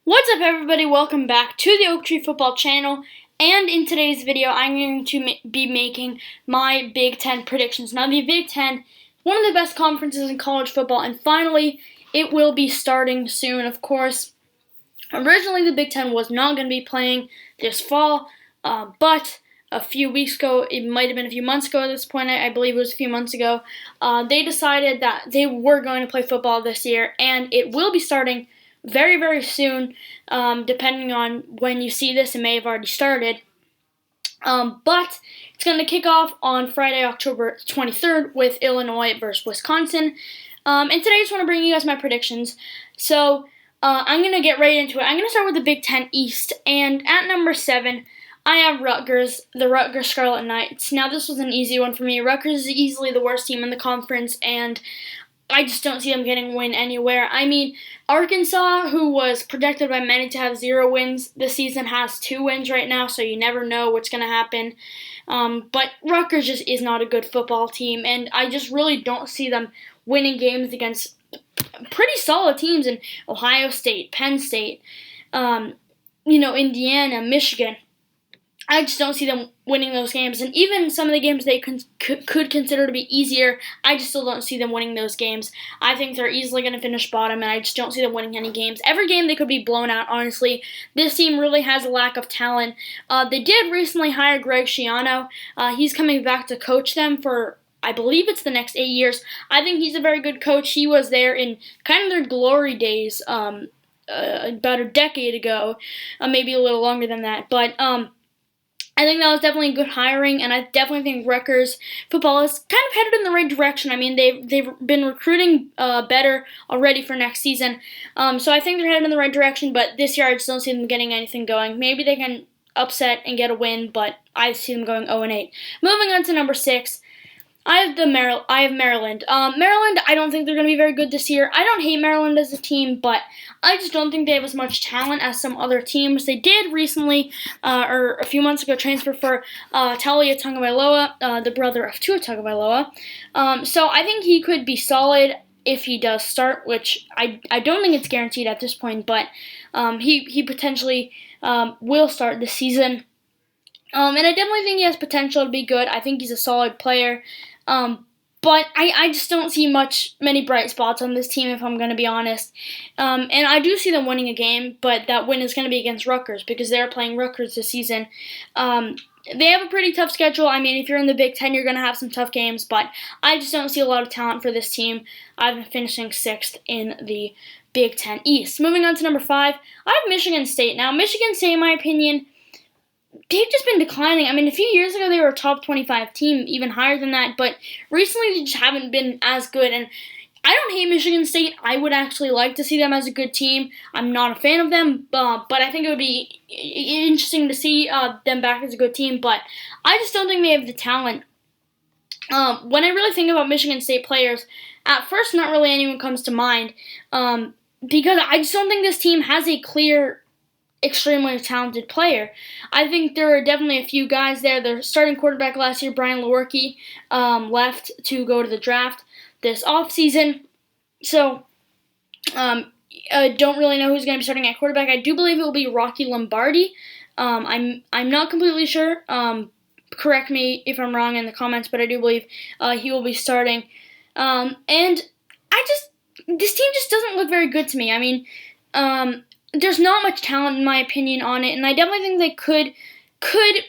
What's up, everybody? Welcome back to the Oak Tree Football channel, and in today's video I'm going to be making my Big Ten predictions. Now, the Big Ten, one of the best conferences in college football, and finally it will be starting soon. Of course, originally the Big Ten was not going to be playing this fall, but a few weeks ago, it might have been a few months ago at this point, I believe it was a few months ago, they decided that they were going to play football this year, and it will be starting very, very soon, depending on when you see this. It may have already started. But it's going to kick off on Friday, October 23rd with Illinois versus Wisconsin. And today I just want to bring you guys my predictions. So I'm going to get right into it. I'm going to start with the Big Ten East. And at number 7, I have Rutgers, the Rutgers Scarlet Knights. Now, this was an easy one for me. Rutgers is easily the worst team in the conference, and I just don't see them getting a win anywhere. I mean, Arkansas, who was projected by many to have 0 wins this season, has 2 wins right now, so you never know what's going to happen. But Rutgers just is not a good football team, and I just really don't see them winning games against pretty solid teams in Ohio State, Penn State, Indiana, Michigan. I just don't see them winning those games. And even some of the games they could consider to be easier, I just still don't see them winning those games. I think they're easily going to finish bottom, and I just don't see them winning any games. Every game they could be blown out, honestly. This team really has a lack of talent. They did recently hire Greg Schiano. He's coming back to coach them for, I believe it's the next 8 years. I think he's a very good coach. He was there in kind of their glory days about a decade ago, maybe a little longer than that. But I think that was definitely good hiring, and I definitely think Rutgers football is kind of headed in the right direction. I mean, they've been recruiting better already for next season, so I think they're headed in the right direction, but this year I just don't see them getting anything going. Maybe they can upset and get a win, but I see them going 0-8. Moving on to number 6, I have Maryland. Maryland, I don't think they're going to be very good this year. I don't hate Maryland as a team, but I just don't think they have as much talent as some other teams. They did recently, or a few months ago, transfer for Talia Tagovailoa, the brother of Tua Tagovailoa. So I think he could be solid if he does start, which I don't think it's guaranteed at this point, but he potentially will start this season. And I definitely think he has potential to be good. I think he's a solid player. But I just don't see many bright spots on this team, if I'm going to be honest. And I do see them winning a game, but that win is going to be against Rutgers because they're playing Rutgers this season. They have a pretty tough schedule. I mean, if you're in the Big Ten, you're going to have some tough games, but I just don't see a lot of talent for this team. I've been finishing 6th in the Big Ten East. Moving on to number 5, I have Michigan State. Now, Michigan State, in my opinion, they've just been declining. I mean, a few years ago they were a top 25 team, even higher than that, but recently they just haven't been as good. And I don't hate Michigan State. I would actually like to see them as a good team. I'm not a fan of them, but I think it would be interesting to see them back as a good team, but I just don't think they have the talent. When I really think about Michigan State players, at first not really anyone comes to mind, because I just don't think this team has a clear, extremely talented player. I think there are definitely a few guys there. Their starting quarterback last year, Brian Lewerke, left to go to the draft this offseason. So, I don't really know who's going to be starting at quarterback. I do believe it will be Rocky Lombardi. I'm not completely sure. Correct me if I'm wrong in the comments, but I do believe he will be starting. And this team just doesn't look very good to me. I mean, there's not much talent, in my opinion, on it, and I definitely think they could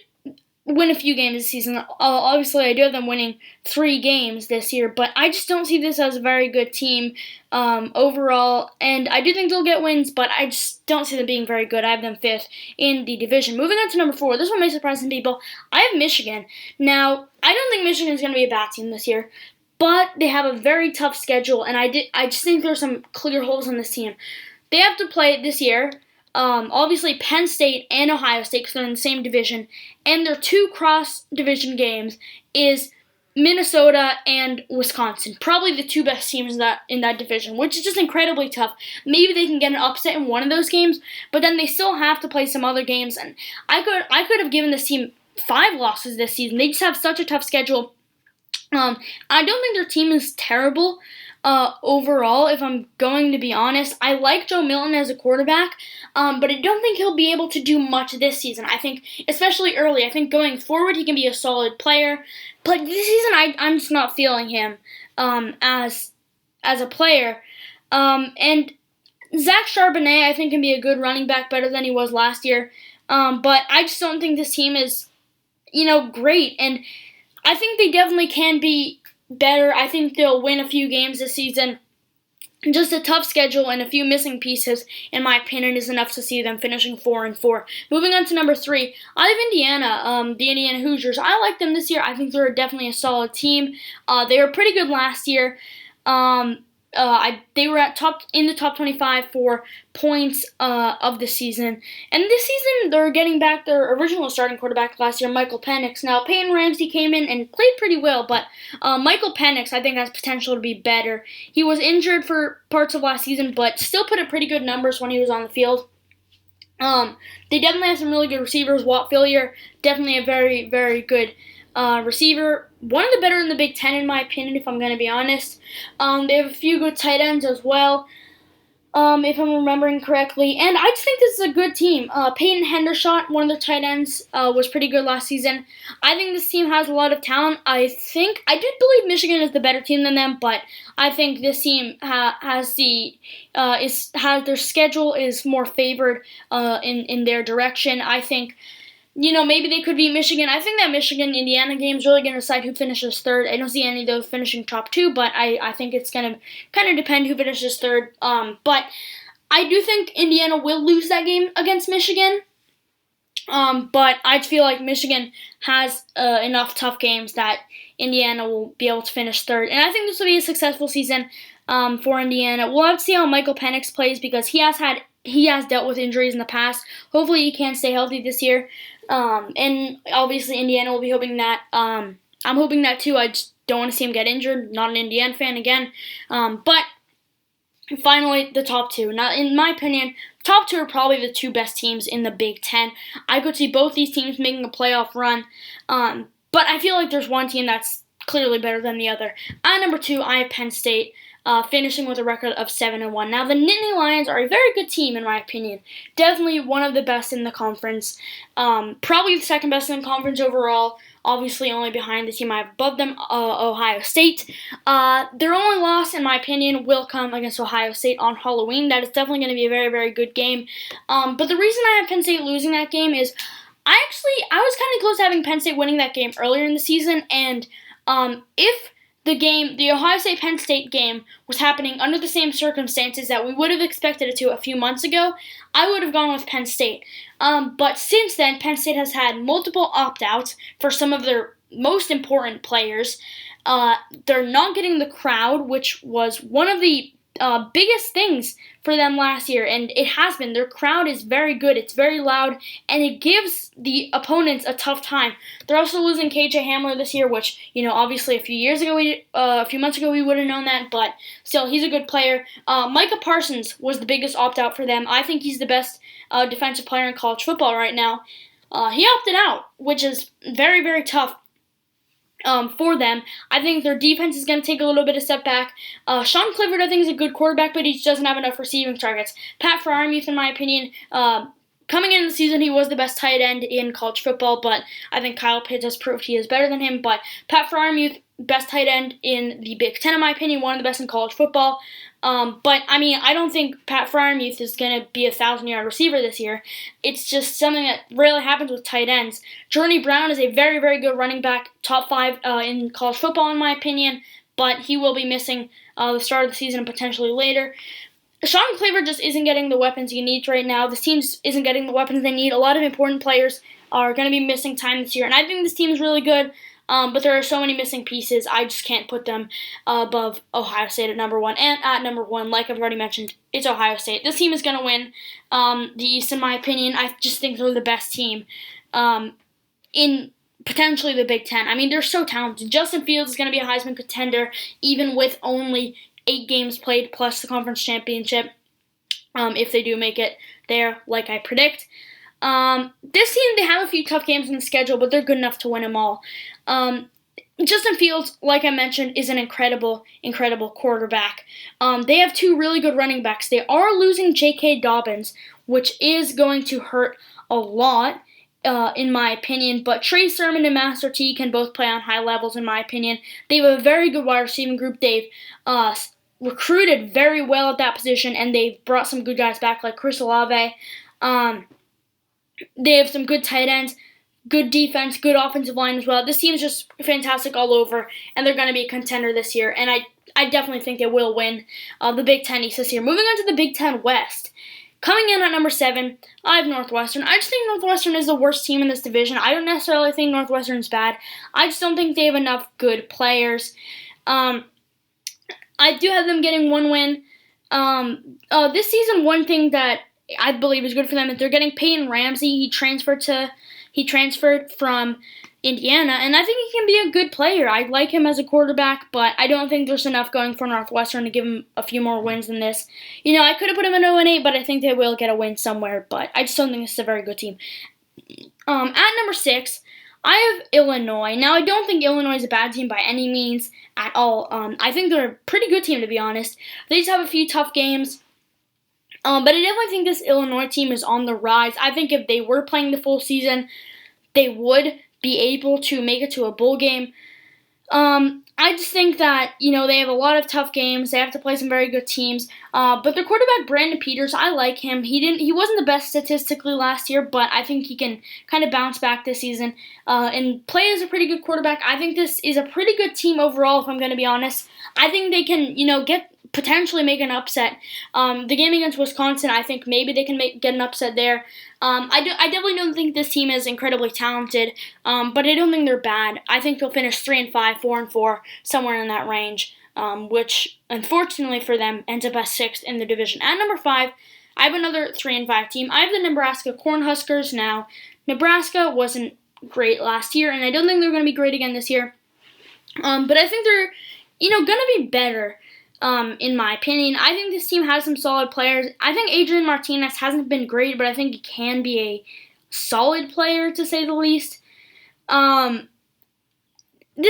win a few games this season. Obviously, I do have them winning 3 games this year, but I just don't see this as a very good team overall, and I do think they'll get wins, but I just don't see them being very good. I have them 5th in the division. Moving on to number 4, this one may surprise some people. I have Michigan. Now, I don't think Michigan is going to be a bad team this year, but they have a very tough schedule, and I just think there's some clear holes on this team. They have to play this year, obviously Penn State and Ohio State because they're in the same division, and their 2 cross-division games is Minnesota and Wisconsin, probably the 2 best teams in that division, which is just incredibly tough. Maybe they can get an upset in one of those games, but then they still have to play some other games, and I could have given this team 5 losses this season. They just have such a tough schedule. I don't think their team is terrible. overall, if I'm going to be honest. I like Joe Milton as a quarterback, but I don't think he'll be able to do much this season. I think, especially early, I think going forward he can be a solid player. But this season, I'm just not feeling him as a player. And Zach Charbonnet, I think, can be a good running back, better than he was last year. But I just don't think this team is, great. And I think they definitely can be better. I think they'll win a few games this season. Just a tough schedule and a few missing pieces, in my opinion, is enough to see them finishing 4-4. Moving on to number 3, I have Indiana, the Indiana Hoosiers. I like them this year. I think they're definitely a solid team. They were pretty good last year. They were in the top 25 for points of the season. And this season, they're getting back their original starting quarterback last year, Michael Penix. Now, Peyton Ramsey came in and played pretty well, but Michael Penix, I think, has potential to be better. He was injured for parts of last season, but still put up pretty good numbers when he was on the field. They definitely have some really good receivers. Walt Phillier, definitely a very, very good receiver. One of the better in the Big Ten, in my opinion, if I'm going to be honest. They have a few good tight ends as well, if I'm remembering correctly. And I just think this is a good team. Peyton Hendershot, one of their tight ends, was pretty good last season. I think this team has a lot of talent. I do believe Michigan is the better team than them, but I think this team has their schedule is more favored in their direction. I think, maybe they could beat Michigan. I think that Michigan-Indiana game is really going to decide who finishes third. I don't see any of those finishing top 2, but I think it's going to kind of depend who finishes third. But I do think Indiana will lose that game against Michigan. But I feel like Michigan has enough tough games that Indiana will be able to finish third. And I think this will be a successful season for Indiana. We'll have to see how Michael Penix plays, because he has dealt with injuries in the past. Hopefully he can stay healthy this year. And obviously Indiana will be hoping that. I'm hoping that too. I just don't want to see him get injured. Not an Indiana fan again. But finally, the top 2. Now, in my opinion, top 2 are probably the 2 best teams in the Big Ten. I could see both these teams making a playoff run. But I feel like there's one team that's clearly better than the other. At number 2, I have Penn State. Finishing with a record of 7-1. Now, the Nittany Lions are a very good team, in my opinion. Definitely one of the best in the conference. Probably the second best in the conference overall. Obviously, only behind the team I have above them, Ohio State. Their only loss, in my opinion, will come against Ohio State on Halloween. That is definitely going to be a very, very good game. But the reason I have Penn State losing that game is I was kind of close to having Penn State winning that game earlier in the season, and if the Ohio State-Penn State game was happening under the same circumstances that we would have expected it to a few months ago, I would have gone with Penn State. But since then, Penn State has had multiple opt-outs for some of their most important players. They're not getting the crowd, which was one of the biggest things for them last year, and it has been. Their crowd is very good. It's very loud, and it gives the opponents a tough time. They're also losing KJ Hamler this year, which, obviously a few months ago we would have known that, but still, he's a good player. Micah Parsons was the biggest opt-out for them. I think he's the best defensive player in college football right now. He opted out, which is very, very tough for them. I think their defense is going to take a little bit of step back. Sean Clifford, I think, is a good quarterback, but he just doesn't have enough receiving targets. Pat Freiermuth, in my opinion, coming into the season, he was the best tight end in college football, but I think Kyle Pitts has proved he is better than him. But Pat Freiermuth, best tight end in the Big Ten, in my opinion, one of the best in college football. But, I don't think Pat Freiermuth is going to be a 1,000-yard receiver this year. It's just something that rarely happens with tight ends. Journey Brown is a very, very good running back, top 5 in college football, in my opinion, but he will be missing the start of the season and potentially later. Sean Clifford just isn't getting the weapons he needs right now. This team isn't getting the weapons they need. A lot of important players are going to be missing time this year, and I think this team is really good. But there are so many missing pieces, I just can't put them above Ohio State at number 1. And at number 1, like I've already mentioned, it's Ohio State. This team is going to win the East, in my opinion. I just think they're the best team in potentially the Big Ten. They're so talented. Justin Fields is going to be a Heisman contender, even with only 8 games played plus the conference championship, if they do make it there, like I predict. This team, they have a few tough games in the schedule, but they're good enough to win them all. Justin Fields, like I mentioned, is an incredible quarterback. They have two really good running backs. They are losing J.K. Dobbins, which is going to hurt a lot, in my opinion. But Trey Sermon and Master T can both play on high levels, in my opinion. They have a very good wide receiving group. They've recruited very well at that position, and they've brought some good guys back like Chris Olave. They have some good tight ends, good defense, good offensive line as well. This team is just fantastic all over, and they're going to be a contender this year. And I definitely think they will win the Big Ten East this year. Moving on to the Big Ten West. Coming in at number 7, I have Northwestern. I just think Northwestern is the worst team in this division. I don't necessarily think Northwestern's bad. I just don't think they have enough good players. I do have them getting one win. This season, one thing that I believe is good for them is they're getting Peyton Ramsey. He transferred from Indiana, and I think he can be a good player. I like him as a quarterback, but I don't think there's enough going for Northwestern to give him a few more wins than this. I could have put him in 0-8, but I think they will get a win somewhere, but I just don't think this is a very good team. At number 6, I have Illinois. Now, I don't think Illinois is a bad team by any means at all. I think they're a pretty good team, to be honest. They just have a few tough games. But I definitely think this Illinois team is on the rise. I think if they were playing the full season, they would be able to make it to a bowl game. I just think that, they have a lot of tough games. They have to play some very good teams. But their quarterback, Brandon Peters, I like him. He wasn't the best statistically last year, but I think he can kind of bounce back this season and play as a pretty good quarterback. I think this is a pretty good team overall, if I'm going to be honest. I think they can, potentially make an upset. The game against Wisconsin, I think maybe they can get an upset there. I definitely don't think this team is incredibly talented, but I don't think they're bad. I think they'll finish 3-5, 4-4, somewhere in that range, which, unfortunately for them, ends up as 6th in the division. At number 5, I have another 3-5 team. I have the Nebraska Cornhuskers now. Nebraska wasn't great last year, and I don't think they're going to be great again this year. But I think they're, going to be better. In my opinion, I think this team has some solid players. I think Adrian Martinez hasn't been great, but I think he can be a solid player, to say the least. This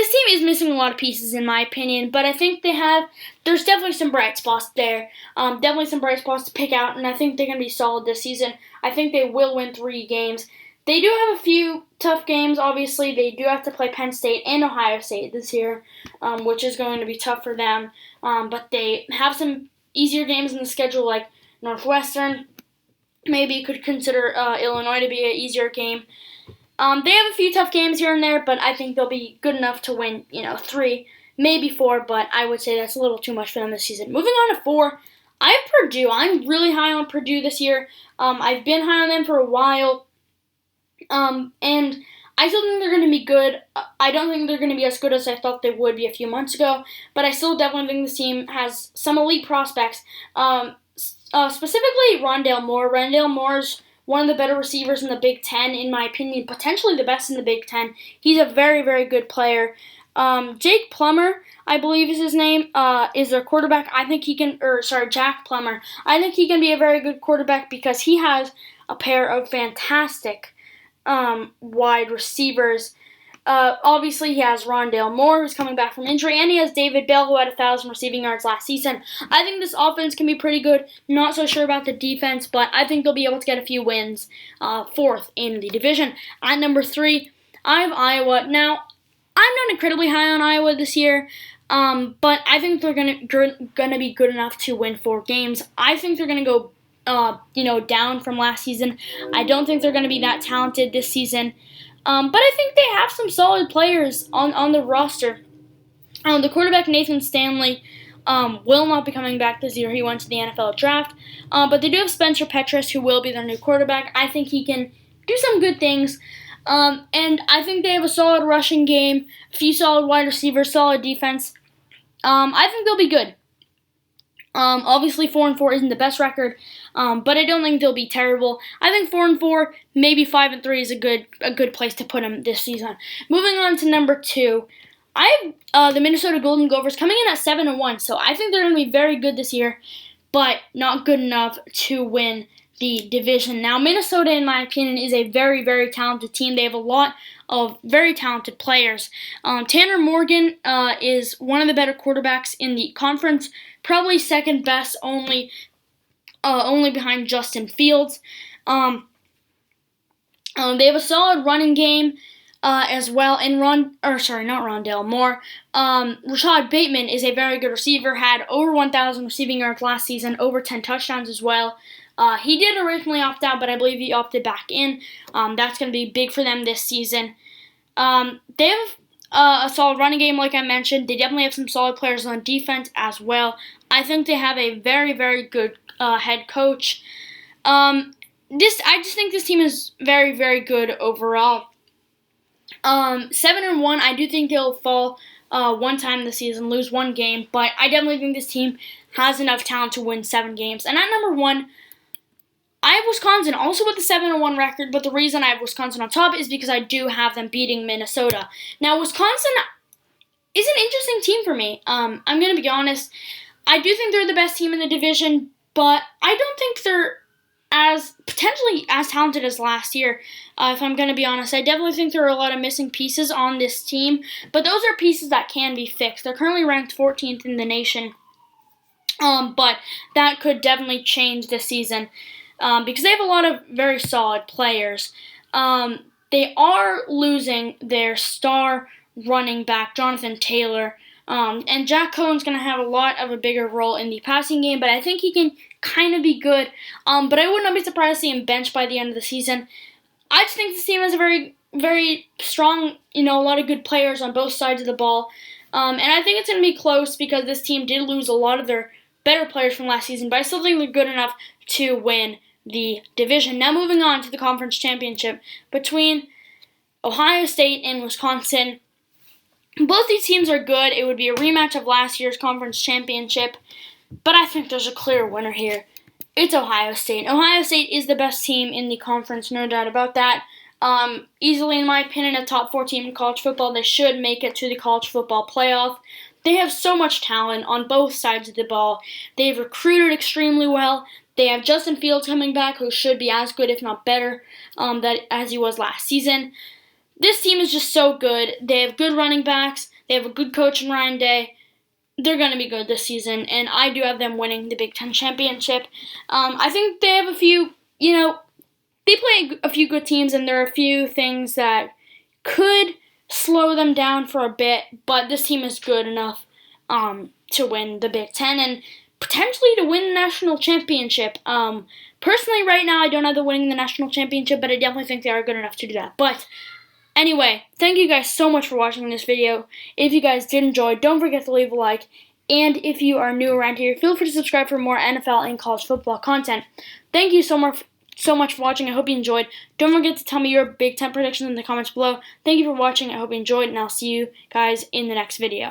team is missing a lot of pieces, in my opinion, but I think there's definitely some bright spots there. Definitely some bright spots to pick out, and I think they're going to be solid this season. I think they will win 3 games. They do have a few tough games, obviously. They do have to play Penn State and Ohio State this year, which is going to be tough for them. But they have some easier games in the schedule, like Northwestern. Maybe you could consider Illinois to be an easier game. They have a few tough games here and there, but I think they'll be good enough to win, 3, maybe 4, but I would say that's a little too much for them this season. Moving on to 4, I have Purdue. I'm really high on Purdue this year. I've been high on them for a while. And I still think they're going to be good. I don't think they're going to be as good as I thought they would be a few months ago, but I still definitely think this team has some elite prospects. Specifically, Rondale Moore. Rondale Moore's one of the better receivers in the Big Ten, in my opinion, potentially the best in the Big Ten. He's a very, very good player. Jake Plummer, I believe is his name, is their quarterback. Jack Plummer. I think he can be a very good quarterback because he has a pair of fantastic wide receivers. Obviously, he has Rondale Moore, who's coming back from injury, and he has David Bell, who had 1,000 receiving yards last season. I think this offense can be pretty good. Not so sure about the defense, but I think they'll be able to get a few wins. 4th in the division. At number 3, I have Iowa. Now, I'm not incredibly high on Iowa this year, but I think they're gonna be good enough to win 4 games. I think they're gonna go down from last season. I don't think they're going to be that talented this season. But I think they have some solid players on the roster. The quarterback, Nathan Stanley, will not be coming back this year. He went to the NFL draft. But they do have Spencer Petras, who will be their new quarterback. I think he can do some good things. And I think they have a solid rushing game, a few solid wide receivers, solid defense. I think they'll be good. Obviously 4-4 isn't the best record, but I don't think they'll be terrible. I think 4-4, maybe 5-3 is a good place to put them this season. Moving on to number 2, I have the Minnesota Golden Gophers coming in at 7-1, so I think they're going to be very good this year, but not good enough to win the division. Now, Minnesota, in my opinion, is a very, very talented team. They have a lot of very talented players. Tanner Morgan is one of the better quarterbacks in the conference, probably second best, only behind Justin Fields. They have a solid running game as well. And Rondale Moore. Rashad Bateman is a very good receiver. Had over 1,000 receiving yards last season, over 10 touchdowns as well. He did originally opt out, but I believe he opted back in. That's going to be big for them this season. They have a solid running game, like I mentioned. They definitely have some solid players on defense as well. I think they have a very, very good head coach. I just think this team is very, very good overall. 7-1. I do think they'll fall one time this season, lose one game, but I definitely think this team has enough talent to win 7 games. And at number 1, I have Wisconsin also with a 7-1 record, but the reason I have Wisconsin on top is because I do have them beating Minnesota. Now, Wisconsin is an interesting team for me. I'm going to be honest. I do think they're the best team in the division, but I don't think they're potentially as talented as last year, if I'm going to be honest. I definitely think there are a lot of missing pieces on this team, but those are pieces that can be fixed. They're currently ranked 14th in the nation, but that could definitely change this season because they have a lot of very solid players. They are losing their star running back, Jonathan Taylor, and Jack Cohen's going to have a bigger role in the passing game, but I think he can kind of be good. But I would not be surprised to see him benched by the end of the season. I just think this team has a very, very strong, a lot of good players on both sides of the ball. And I think it's going to be close because this team did lose a lot of their better players from last season, but I still think they're good enough to win the division. Now moving on to the conference championship between Ohio State and Wisconsin. Both these teams are good. It would be a rematch of last year's conference championship, but I think there's a clear winner here. It's Ohio State. Ohio State is the best team in the conference, no doubt about that. Easily, in my opinion, a top 4 team in college football. They should make it to the college football playoff. They have so much talent on both sides of the ball. They've recruited extremely well. They have Justin Fields coming back, who should be as good, if not better, as he was last season. This team is just so good. They have good running backs. They have a good coach in Ryan Day. They're going to be good this season, and I do have them winning the Big Ten championship. I think they have a few, they play a few good teams, and there are a few things that could slow them down for a bit, but this team is good enough to win the Big Ten and potentially to win the national championship. Personally, right now, I don't have them winning the national championship, but I definitely think they are good enough to do that. But anyway, thank you guys so much for watching this video. If you guys did enjoy, don't forget to leave a like. And if you are new around here, feel free to subscribe for more NFL and college football content. Thank you so much for watching. I hope you enjoyed. Don't forget to tell me your Big Ten predictions in the comments below. Thank you for watching. I hope you enjoyed, and I'll see you guys in the next video.